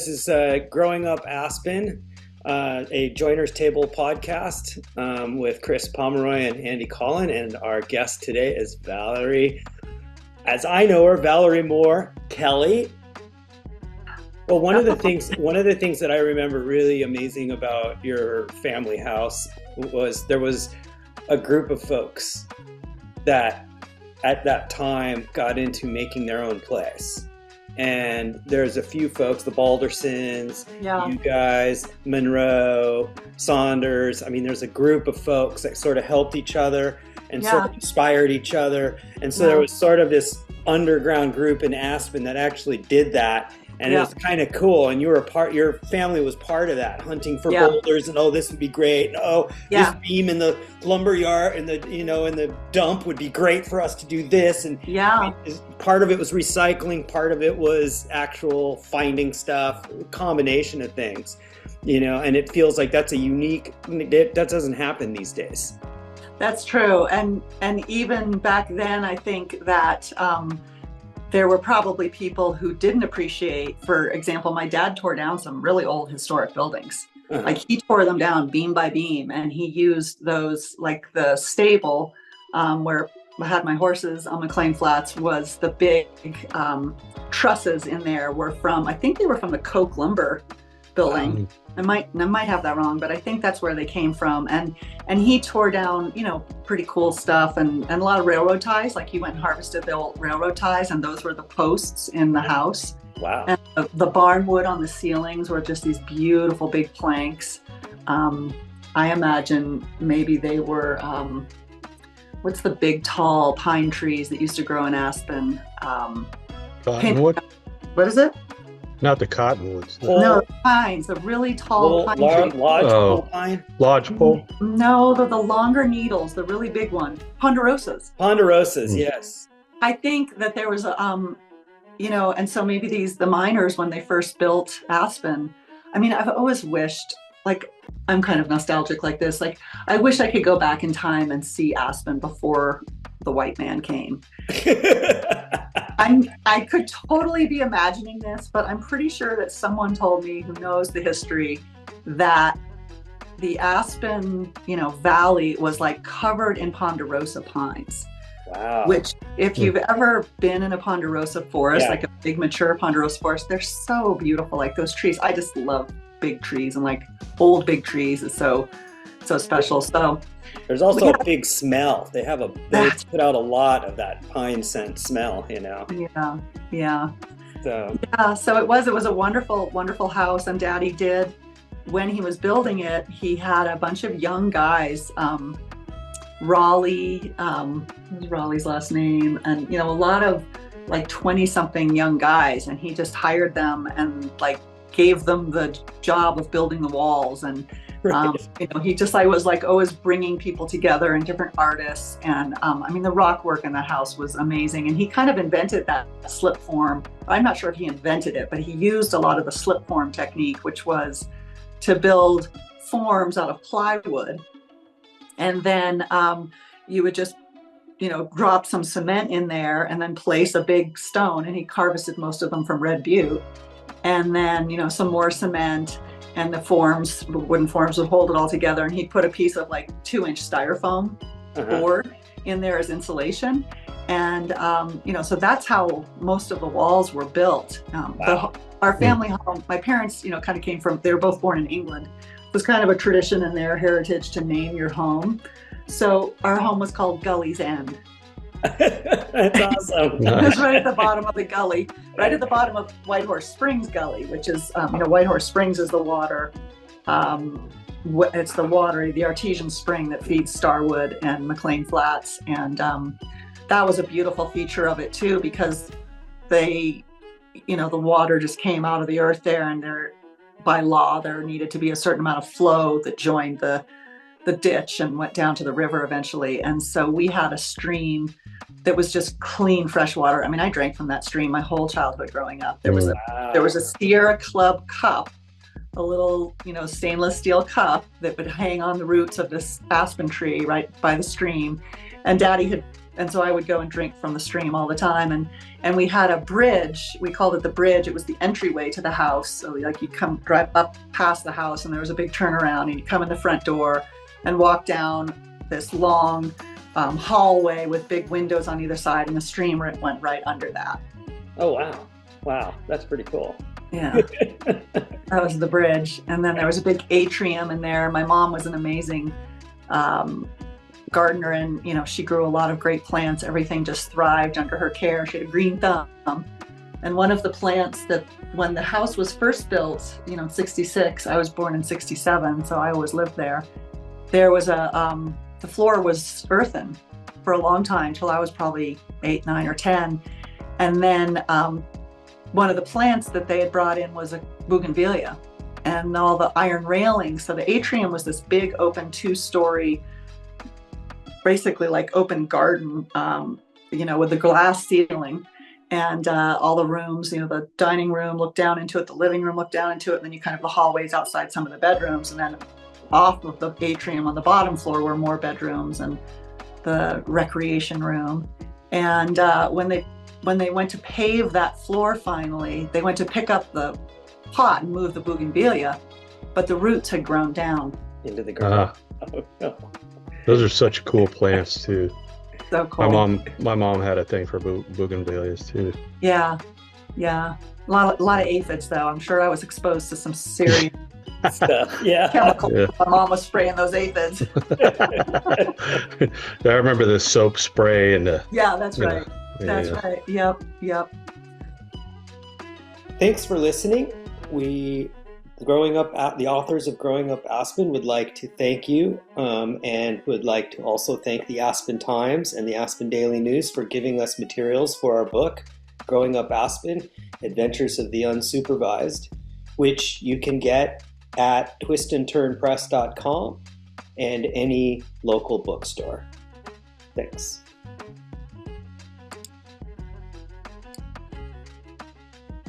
This is Growing Up Aspen, a Joiner's Table podcast with Chris Pomeroy and Andy Collin, and our guest today is Valery, as I know her, Valery Moore Kelly. Well, one of the things that I remember really amazing about your family house was there was a group of folks that at that time got into making their own place. And there's a few folks, the Baldersons, you guys, Monroe, Saunders. I mean, there's a group of folks that sort of helped each other and sort of inspired each other. And so there was sort of this underground group in Aspen that actually did that. And it was kind of cool. And your family was part of that, hunting for boulders and, oh, this would be great. And, oh, this beam in the lumber yard and in the dump would be great for us to do this. And part of it was recycling. Part of it was actual finding stuff, a combination of things, and it feels like that's that doesn't happen these days. That's true. And even back then, I think that, there were probably people who didn't appreciate, for example, my dad tore down some really old historic buildings. Like he tore them down beam by beam, and he used those, like the stable where I had my horses on McLean Flats, was the big trusses in there I think they were from the Coke lumber building. I might have that wrong, but I think that's where they came from. And he tore down, pretty cool stuff and a lot of railroad ties. Like he went and harvested the old railroad ties, and those were the posts in the house. Wow. And the barn wood on the ceilings were just these beautiful big planks. I imagine maybe they were, what's the big tall pine trees that used to grow in Aspen? Cottonwood? What is it? Not the cottonwoods. No, the pines, the really tall pine trees. Lodgepole pine? Lodgepole? No, the longer needles, the really big one. Ponderosas. Yes. I think that there was and so maybe the miners, when they first built Aspen, I mean, I've always wished, like, I'm kind of nostalgic like this, like, I wish I could go back in time and see Aspen before the white man came. I could totally be imagining this, but I'm pretty sure that someone told me who knows the history that the Aspen, valley was like covered in ponderosa pines. Wow. Which, if you've ever been in a ponderosa forest, like a big mature ponderosa forest, they're so beautiful. Like those trees, I just love big trees, and like old big trees is so special. So there's also a big smell. They put out a lot of that pine scent smell, Yeah. So it was a wonderful, wonderful house. And Daddy did, when he was building it, he had a bunch of young guys, Raleigh, what was Raleigh's last name? And, a lot of like 20 something young guys, and he just hired them and like gave them the job of building the walls. And he just was like always bringing people together and different artists. And the rock work in the house was amazing. And he kind of invented that slip form. I'm not sure if he invented it, but he used a lot of the slip form technique, which was to build forms out of plywood. And then you would just, drop some cement in there and then place a big stone. And he harvested most of them from Red Butte. And then, some more cement. And the wooden forms would hold it all together. And he'd put a piece of like 2-inch styrofoam board in there as insulation. And, so that's how most of the walls were built. Our family home, my parents, kind of came from, they were both born in England. It was kind of a tradition in their heritage to name your home. So our home was called Gully's End. That's awesome. It was right at the bottom of the gully, right at the bottom of Whitehorse Springs Gully, which is, Whitehorse Springs is the water. It's the artesian spring that feeds Starwood and McLean Flats. And that was a beautiful feature of it too, because the water just came out of the earth there, and by law, there needed to be a certain amount of flow that joined the ditch and went down to the river eventually. And so we had a stream that was just clean, fresh water. I mean, I drank from that stream my whole childhood growing up. There was a Sierra Club cup, a little, stainless steel cup that would hang on the roots of this aspen tree right by the stream. And Daddy had And so I would go and drink from the stream all the time. And we had a bridge. We called it the bridge. It was the entryway to the house. So like you'd come drive up past the house and there was a big turnaround and you'd come in the front door and walk down this long hallway with big windows on either side, and the stream went right under that. Oh, wow. Wow. That's pretty cool. Yeah. That was the bridge. And then there was a big atrium in there. My mom was an amazing gardener, and she grew a lot of great plants. Everything just thrived under her care. She had a green thumb. And one of the plants that when the house was first built, in 66, I was born in 67, so I always lived there. There was the floor was earthen for a long time, till I was probably 8, 9, or 10. And then one of the plants that they had brought in was a bougainvillea, and all the iron railings. So the atrium was this big open 2-story, basically like open garden, with the glass ceiling, and all the rooms, the dining room looked down into it, the living room looked down into it, and then you kind of the hallways outside some of the bedrooms, and then off of the atrium on the bottom floor were more bedrooms and the recreation room. And when they went to pave that floor finally, they went to pick up the pot and move the bougainvillea, but the roots had grown down into the ground. Uh-huh. Oh, no. Those are such cool plants too. So cool. My mom had a thing for bougainvilleas too. Yeah. A lot of aphids though. I'm sure I was exposed to some serious stuff. Yeah. chemicals. Yeah. My mom was spraying those aphids. I remember the soap spray and the. Yeah, that's right. That's right. Yep. Thanks for listening. The authors of Growing Up Aspen would like to thank you, and would like to also thank the Aspen Times and the Aspen Daily News for giving us materials for our book, Growing Up Aspen, Adventures of the Unsupervised, which you can get at twistandturnpress.com and any local bookstore. Thanks.